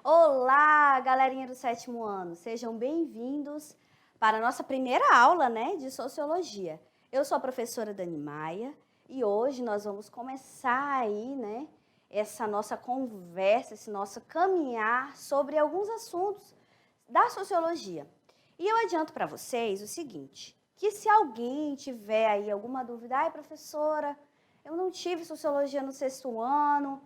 Olá, galerinha do sétimo ano, sejam bem-vindos para a nossa primeira aula, de Sociologia. Eu sou a professora Dani Maia e hoje nós vamos começar aí, essa nossa conversa, esse nosso caminhar sobre alguns assuntos da Sociologia. E eu adianto para vocês o seguinte, que se alguém tiver aí alguma dúvida, ai professora, eu não tive Sociologia no sexto ano,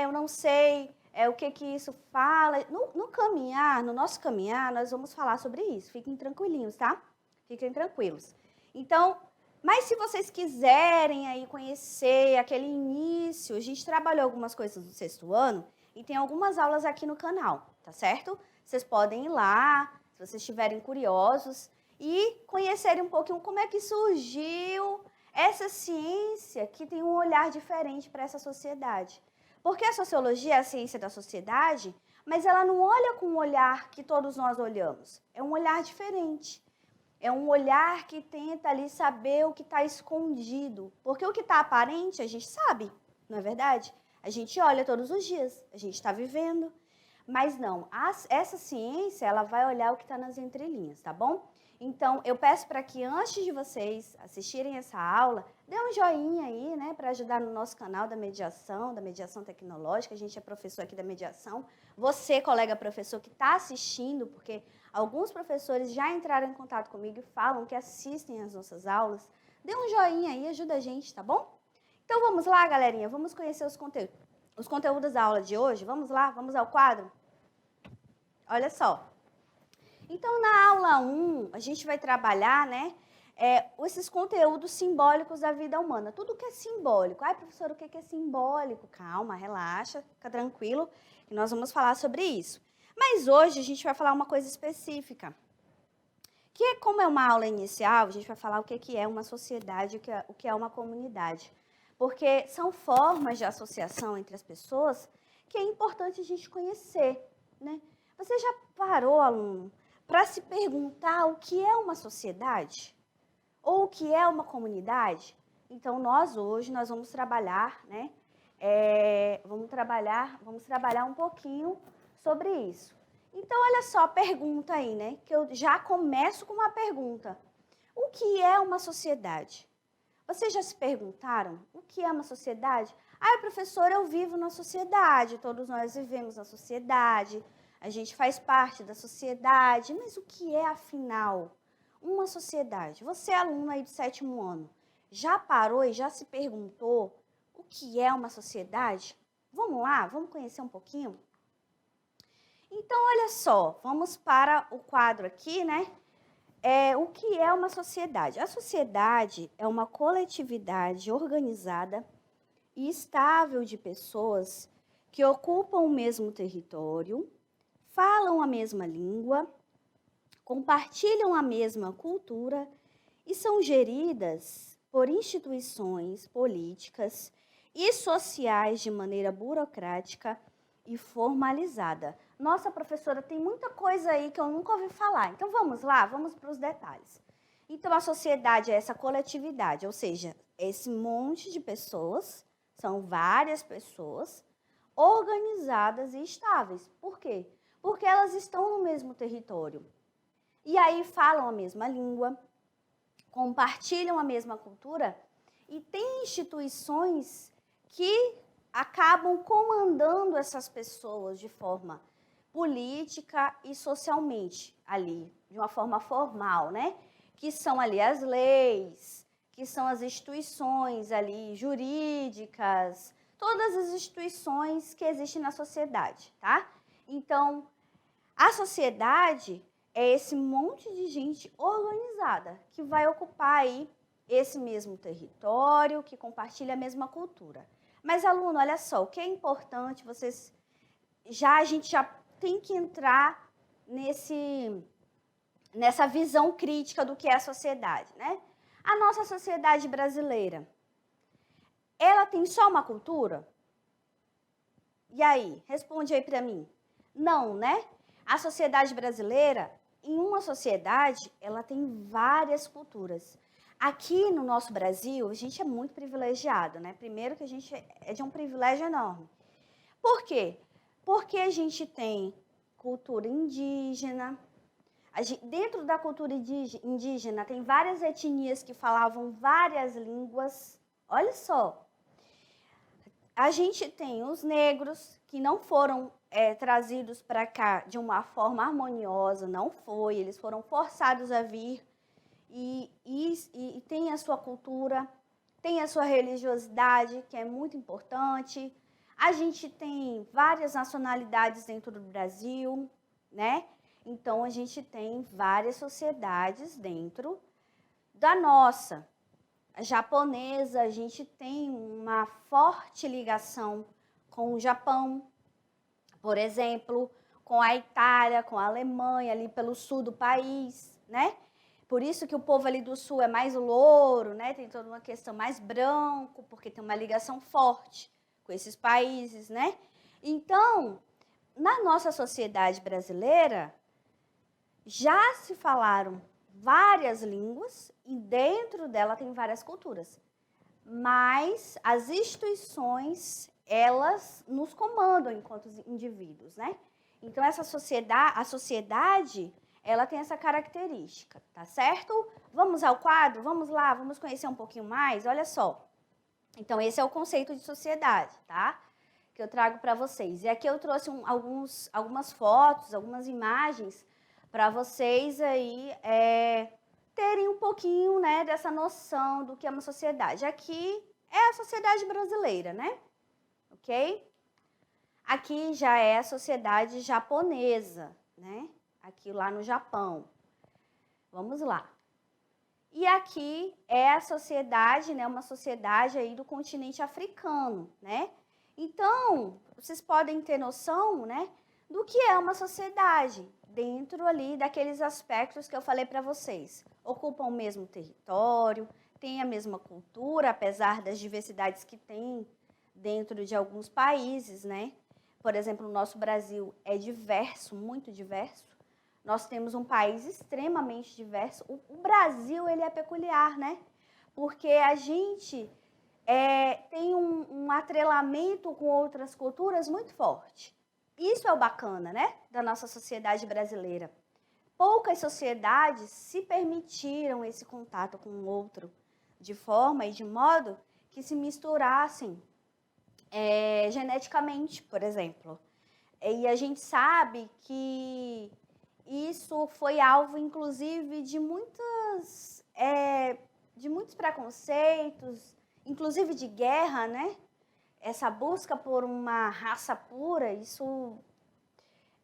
eu não sei o que isso fala. No nosso caminhar, nós vamos falar sobre isso. Fiquem tranquilinhos, tá? Fiquem tranquilos. Então, mas se vocês quiserem aí conhecer aquele início, a gente trabalhou algumas coisas do sexto ano e tem algumas aulas aqui no canal, tá certo? Vocês podem ir lá, se vocês estiverem curiosos, e conhecerem um pouquinho como é que surgiu essa ciência que tem um olhar diferente para essa sociedade. Porque a sociologia é a ciência da sociedade, mas ela não olha com o olhar que todos nós olhamos. É um olhar diferente. É um olhar que tenta ali saber o que está escondido. Porque o que está aparente, a gente sabe, não é verdade? A gente olha todos os dias, a gente está vivendo. Mas não, essa ciência, ela vai olhar o que está nas entrelinhas, tá bom? Então, eu peço para que antes de vocês assistirem essa aula, dê um joinha aí, para ajudar no nosso canal da mediação tecnológica. A gente é professor aqui da mediação. Você, colega professor que está assistindo, porque alguns professores já entraram em contato comigo e falam que assistem às nossas aulas, dê um joinha aí, ajuda a gente, tá bom? Então, vamos lá, galerinha, vamos conhecer os conteúdos da aula de hoje. Vamos lá, vamos ao quadro? Olha só. Então, na aula 1, a gente vai trabalhar, esses conteúdos simbólicos da vida humana. Tudo que é simbólico. Ai, professor, o que é simbólico? Calma, relaxa, fica tranquilo, que nós vamos falar sobre isso. Mas hoje a gente vai falar uma coisa específica. Que é, como é uma aula inicial, a gente vai falar o que é uma sociedade, o que é uma comunidade. Porque são formas de associação entre as pessoas que é importante a gente conhecer, Você já parou, aluno, para se perguntar o que é uma sociedade? Ou o que é uma comunidade? Então, hoje nós vamos trabalhar, vamos trabalhar um pouquinho sobre isso. Então, olha só a pergunta aí, que eu já começo com uma pergunta. O que é uma sociedade? Vocês já se perguntaram o que é uma sociedade? Ah, professor, eu vivo na sociedade, todos nós vivemos na sociedade, a gente faz parte da sociedade, mas o que é, afinal, uma sociedade? Você, aluno aí do sétimo ano, já parou e já se perguntou o que é uma sociedade? Vamos lá, vamos conhecer um pouquinho? Então, olha só, vamos para o quadro aqui, o que é uma sociedade? A sociedade é uma coletividade organizada e estável de pessoas que ocupam o mesmo território, falam a mesma língua, compartilham a mesma cultura e são geridas por instituições políticas e sociais de maneira burocrática e formalizada. Nossa, professora, tem muita coisa aí que eu nunca ouvi falar. Então, vamos lá, vamos para os detalhes. Então, a sociedade é essa coletividade, ou seja, esse monte de pessoas, são várias pessoas, organizadas e estáveis. Por quê? Porque elas estão no mesmo território. E aí falam a mesma língua, compartilham a mesma cultura e tem instituições que acabam comandando essas pessoas de forma política e socialmente ali, de uma forma formal, Que são ali as leis, que são as instituições ali jurídicas, todas as instituições que existem na sociedade, tá? Então, a sociedade é esse monte de gente organizada que vai ocupar aí esse mesmo território, que compartilha a mesma cultura. Mas, aluno, olha só, o que é importante, a gente já tem que entrar nessa visão crítica do que é a sociedade, A nossa sociedade brasileira, ela tem só uma cultura? E aí, responde aí para mim. Não, A sociedade brasileira, em uma sociedade, ela tem várias culturas. Aqui no nosso Brasil, a gente é muito privilegiado, Primeiro que a gente é de um privilégio enorme. Por quê? Porque a gente tem cultura indígena. Dentro da cultura indígena, tem várias etnias que falavam várias línguas. Olha só. A gente tem os negros, que não foram trazidos para cá de uma forma harmoniosa, não foi. Eles foram forçados a vir e tem a sua cultura, tem a sua religiosidade, que é muito importante. A gente tem várias nacionalidades dentro do Brasil, né? Então, a gente tem várias sociedades dentro da nossa. A japonesa, a gente tem uma forte ligação com o Japão, por exemplo, com a Itália, com a Alemanha, ali pelo sul do país, né? Por isso que o povo ali do sul é mais louro, né? Tem toda uma questão mais branco, porque tem uma ligação forte com esses países, né? Então, na nossa sociedade brasileira, já se falaram várias línguas e dentro dela tem várias culturas. Mas as instituições, elas nos comandam enquanto indivíduos, né? Então, a sociedade, ela tem essa característica, tá certo? Vamos ao quadro? Vamos lá, vamos conhecer um pouquinho mais? Olha só. Então, esse é o conceito de sociedade, tá? Que eu trago para vocês. E aqui eu trouxe algumas fotos, algumas imagens para vocês aí terem um pouquinho, né, dessa noção do que é uma sociedade. Aqui é a sociedade brasileira, né? Ok? Aqui já é a sociedade japonesa, né? Aqui lá no Japão. Vamos lá. E aqui é a sociedade, né, uma sociedade aí do continente africano, né? Então, vocês podem ter noção, né, do que é uma sociedade dentro ali daqueles aspectos que eu falei para vocês. Ocupam o mesmo território, têm a mesma cultura, apesar das diversidades que tem dentro de alguns países, né? Por exemplo, o nosso Brasil é diverso, muito diverso. Nós temos um país extremamente diverso. O Brasil, ele é peculiar, né? Porque a gente tem um atrelamento com outras culturas muito forte. Isso é o bacana, né? Da nossa sociedade brasileira. Poucas sociedades se permitiram esse contato com o outro de forma e de modo que se misturassem geneticamente, por exemplo. E a gente sabe que isso foi alvo, inclusive, de muitos preconceitos, inclusive de guerra, né? Essa busca por uma raça pura, isso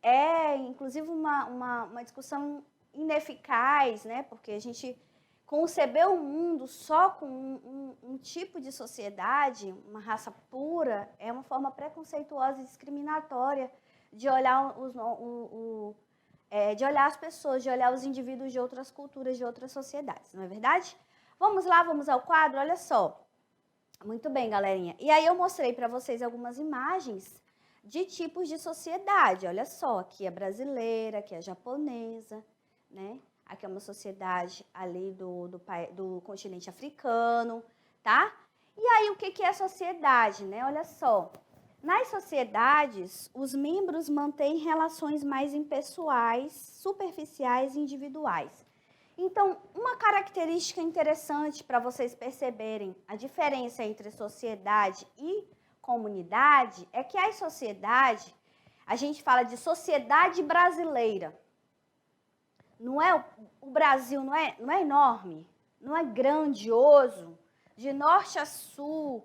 é, inclusive, uma discussão ineficaz, né? Porque a gente conceber o mundo só com um tipo de sociedade, uma raça pura, é uma forma preconceituosa e discriminatória de olhar de olhar as pessoas, de olhar os indivíduos de outras culturas, de outras sociedades, não é verdade? Vamos lá, vamos ao quadro, olha só. Muito bem, galerinha. E aí eu mostrei para vocês algumas imagens de tipos de sociedade. Olha só, aqui é brasileira, aqui é japonesa, né? Aqui é uma sociedade ali do continente africano, tá? E aí, o que é sociedade, né? Olha só. Nas sociedades, os membros mantêm relações mais impessoais, superficiais e individuais. Então, uma característica interessante para vocês perceberem a diferença entre sociedade e comunidade é que a sociedade, a gente fala de sociedade brasileira. Não é, o Brasil não é enorme, não é grandioso, de norte a sul,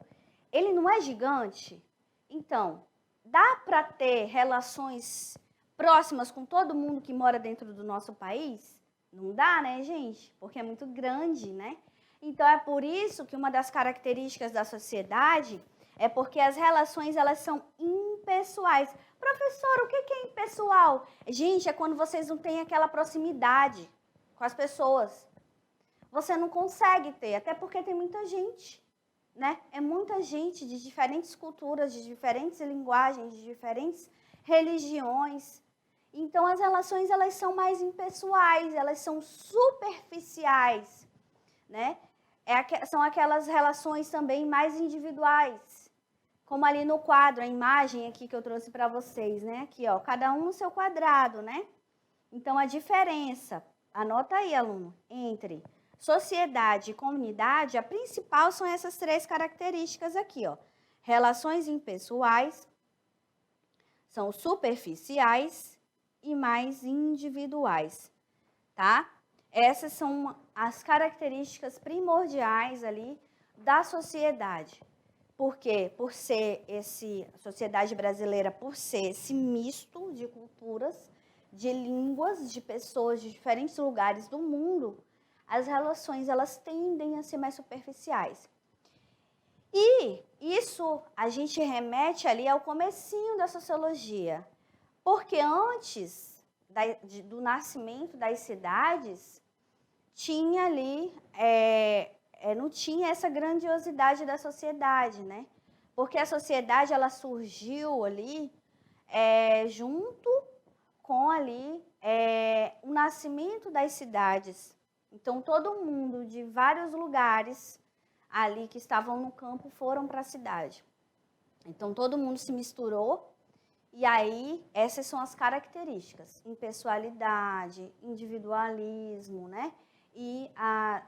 ele não é gigante. Então, dá para ter relações próximas com todo mundo que mora dentro do nosso país? Não dá, né, gente? Porque é muito grande, né? Então, é por isso que uma das características da sociedade é porque as relações, elas são impessoais. Professor, o que é impessoal? Gente, é quando vocês não têm aquela proximidade com as pessoas. Você não consegue ter, até porque tem muita gente, né? É muita gente de diferentes culturas, de diferentes linguagens, de diferentes religiões. Então, as relações, elas são mais impessoais, elas são superficiais, né? São aquelas relações também mais individuais, como ali no quadro, a imagem aqui que eu trouxe para vocês, né? Aqui, ó, cada um no seu quadrado, né? Então, a diferença, anota aí, aluno, entre sociedade e comunidade, a principal são essas três características aqui, ó. Relações impessoais, são superficiais e mais individuais, tá? Essas são as características primordiais ali da sociedade. Por quê? Por ser a sociedade brasileira, por ser esse misto de culturas, de línguas, de pessoas de diferentes lugares do mundo, as relações elas tendem a ser mais superficiais. E isso a gente remete ali ao comecinho da sociologia, porque antes do nascimento das cidades, tinha ali, não tinha essa grandiosidade da sociedade, né? Porque a sociedade ela surgiu ali junto com ali o nascimento das cidades. Então, todo mundo de vários lugares ali que estavam no campo foram para a cidade. Então, todo mundo se misturou e aí essas são as características, impessoalidade, individualismo, né? E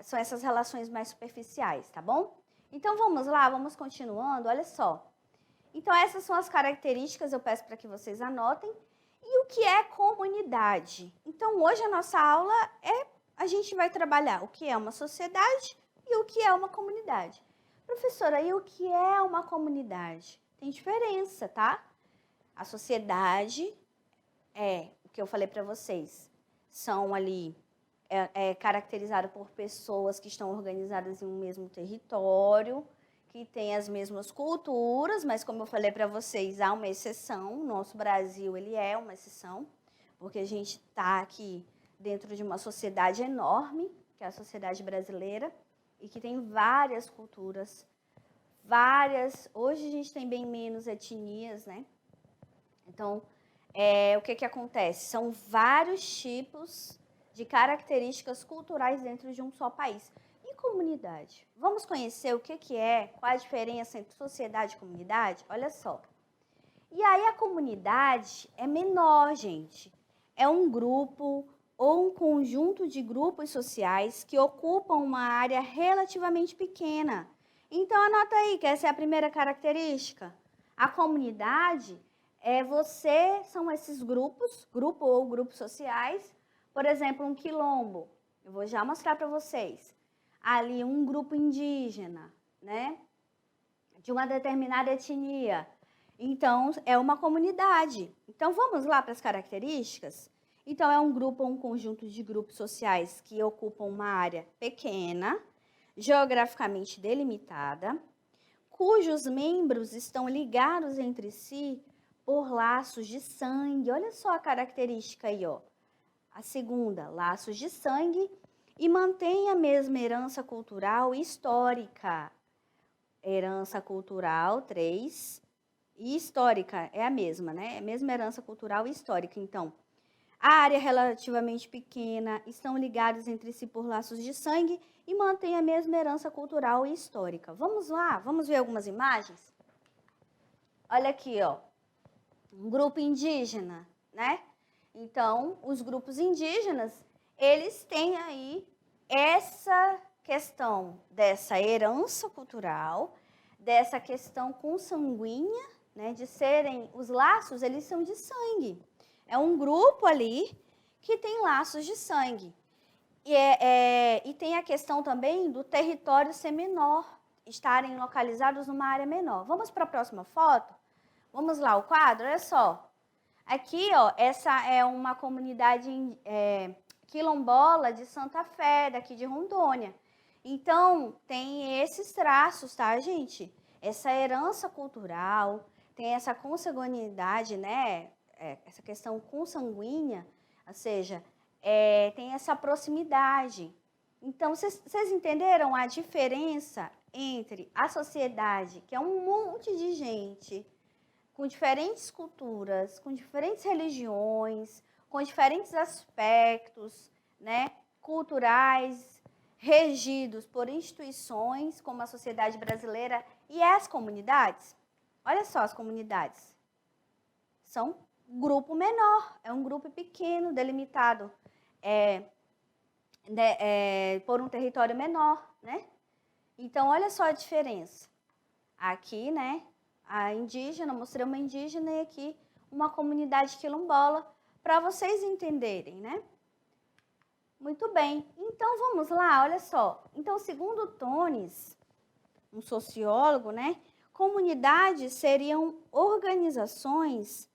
são essas relações mais superficiais, tá bom? Então, vamos lá, vamos continuando, olha só. Então, essas são as características, eu peço para que vocês anotem. E o que é comunidade? Então, hoje a nossa aula a gente vai trabalhar o que é uma sociedade e o que é uma comunidade. Professora, e o que é uma comunidade? Tem diferença, tá? A sociedade o que eu falei para vocês, são ali caracterizado por pessoas que estão organizadas em um mesmo território, que têm as mesmas culturas, mas como eu falei para vocês, há uma exceção. O nosso Brasil, ele é uma exceção, porque a gente está aqui dentro de uma sociedade enorme, que é a sociedade brasileira, e que tem várias culturas, hoje a gente tem bem menos etnias, né? Então, o que acontece? São vários tipos de características culturais dentro de um só país. E comunidade? Vamos conhecer o que é, qual a diferença entre sociedade e comunidade? Olha só. E aí a comunidade é menor, gente. É um grupo ou um conjunto de grupos sociais que ocupam uma área relativamente pequena. Então, anota aí que essa é a primeira característica. A comunidade são esses grupos, grupo ou grupos sociais. Por exemplo, um quilombo. Eu vou já mostrar para vocês. Ali, um grupo indígena, né? De uma determinada etnia. Então, é uma comunidade. Então, vamos lá para as características? Então, é um grupo ou um conjunto de grupos sociais que ocupam uma área pequena, geograficamente delimitada, cujos membros estão ligados entre si por laços de sangue. Olha só a característica aí, ó. A segunda, laços de sangue, e mantém a mesma herança cultural e histórica. Herança cultural, 3. E histórica é a mesma, né? É a mesma herança cultural e histórica. Então, a área relativamente pequena, estão ligados entre si por laços de sangue e mantém a mesma herança cultural e histórica. Vamos lá? Vamos ver algumas imagens? Olha aqui, ó. Um grupo indígena, né? Então, os grupos indígenas, eles têm aí essa questão dessa herança cultural, dessa questão consanguínea, né, de serem, os laços, eles são de sangue. É um grupo ali que tem laços de sangue. E tem a questão também do território ser menor, estarem localizados numa área menor. Vamos para a próxima foto? Vamos lá, o quadro, olha só. Aqui, ó, essa é uma comunidade quilombola de Santa Fé, daqui de Rondônia. Então, tem esses traços, tá, gente? Essa herança cultural, tem essa consanguinidade, né? Essa questão consanguínea, ou seja, tem essa proximidade. Então, vocês entenderam a diferença entre a sociedade, que é um monte de gente com diferentes culturas, com diferentes religiões, com diferentes aspectos, né, culturais, regidos por instituições como a sociedade brasileira e as comunidades? olha só as comunidades. São um grupo menor, é um grupo pequeno, delimitado por um território menor, né? Então, olha só a diferença. Aqui, né, a indígena, mostrei uma indígena e aqui uma comunidade quilombola, para vocês entenderem, né? Muito bem, então vamos lá, olha só. Então, segundo Tones, um sociólogo, né, comunidades seriam organizações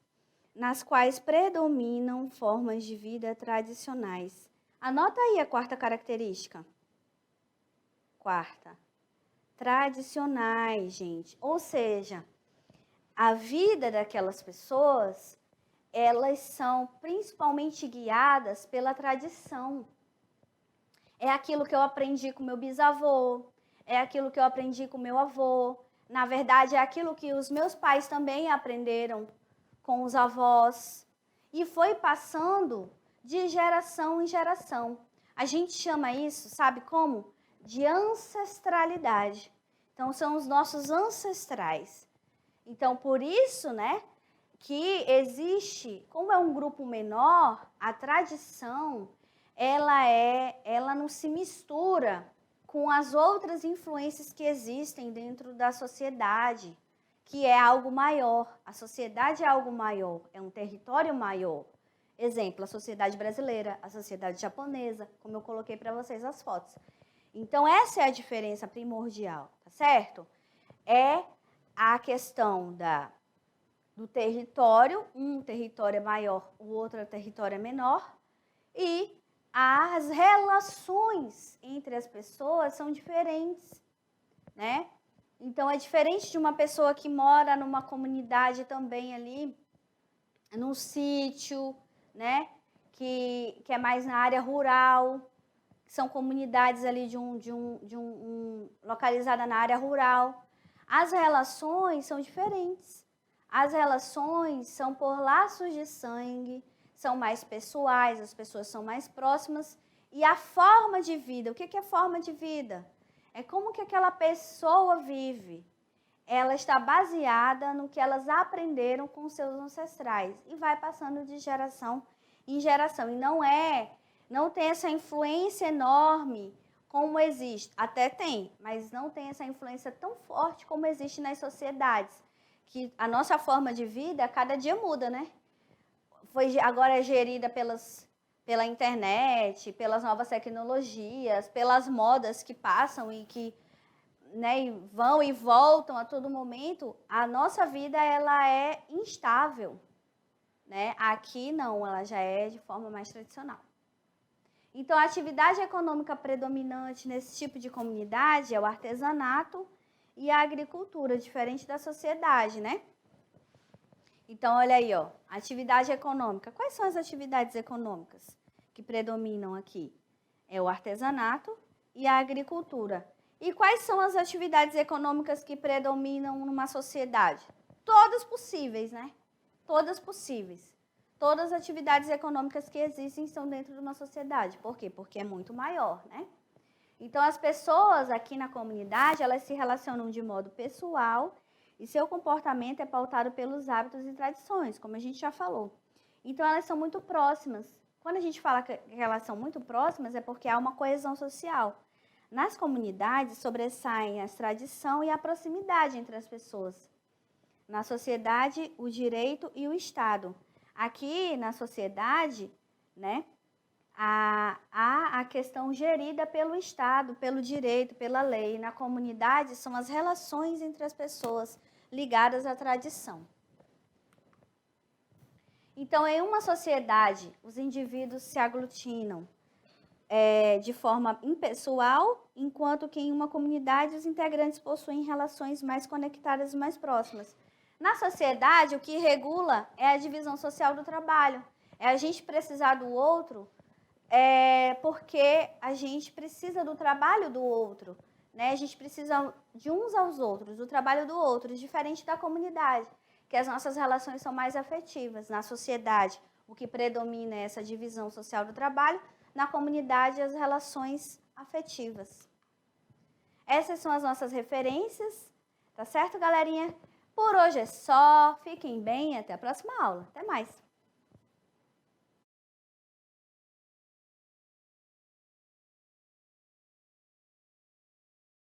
nas quais predominam formas de vida tradicionais. Anota aí a quarta característica. Quarta. Tradicionais, gente. Ou seja, a vida daquelas pessoas, elas são principalmente guiadas pela tradição. É aquilo que eu aprendi com meu bisavô, é aquilo que eu aprendi com meu avô. Na verdade, é aquilo que os meus pais também aprenderam com os avós. E foi passando de geração em geração. A gente chama isso, sabe como? De ancestralidade. Então, são os nossos ancestrais. Então, por isso, né, que existe, como é um grupo menor, a tradição, ela não se mistura com as outras influências que existem dentro da sociedade, que é algo maior. A sociedade é algo maior, é um território maior. Exemplo, a sociedade brasileira, a sociedade japonesa, como eu coloquei para vocês as fotos. Então, essa é a diferença primordial, tá certo? É a questão do território, um território é maior, o outro território é menor, e as relações entre as pessoas são diferentes, né? Então, é diferente de uma pessoa que mora numa comunidade também ali, num sítio, né? Que é mais na área rural, são comunidades ali localizada na área rural. As relações são diferentes. As relações são por laços de sangue, são mais pessoais, as pessoas são mais próximas. E a forma de vida, o que é forma de vida? É como que aquela pessoa vive. Ela está baseada no que elas aprenderam com seus ancestrais e vai passando de geração em geração. E não tem essa influência enorme como existe. Até tem, mas não tem essa influência tão forte como existe nas sociedades. Que a nossa forma de vida, a cada dia muda, né? Agora é gerida pela internet, pelas novas tecnologias, pelas modas que passam e que, né, vão e voltam a todo momento. A nossa vida, ela é instável, né? Aqui não, ela já é de forma mais tradicional. Então, a atividade econômica predominante nesse tipo de comunidade é o artesanato e a agricultura, diferente da sociedade, né? Então, olha aí, ó, atividade econômica. Quais são as atividades econômicas que predominam aqui? É o artesanato e a agricultura. E quais são as atividades econômicas que predominam numa sociedade? Todas possíveis, né? Todas possíveis. Todas as atividades econômicas que existem estão dentro de uma sociedade. Por quê? Porque é muito maior, né? Então, as pessoas aqui na comunidade, elas se relacionam de modo pessoal e seu comportamento é pautado pelos hábitos e tradições, como a gente já falou. Então, elas são muito próximas. Quando a gente fala que elas são muito próximas, é porque há uma coesão social. Nas comunidades, sobressaem a tradição e a proximidade entre as pessoas. Na sociedade, o direito e o Estado. Aqui, na sociedade, né, há a questão gerida pelo Estado, pelo direito, pela lei. Na comunidade, são as relações entre as pessoas ligadas à tradição. Então, em uma sociedade, os indivíduos se aglutinam de forma impessoal, enquanto que em uma comunidade os integrantes possuem relações mais conectadas e mais próximas. Na sociedade, o que regula é a divisão social do trabalho. É a gente precisar do outro porque a gente precisa do trabalho do outro, né? A gente precisa de uns aos outros, do trabalho do outro, diferente da comunidade, que as nossas relações são mais afetivas. Na sociedade, o que predomina é essa divisão social do trabalho, na comunidade, as relações afetivas. Essas são as nossas referências, tá certo, galerinha? Por hoje é só. Fiquem bem e até a próxima aula. Até mais!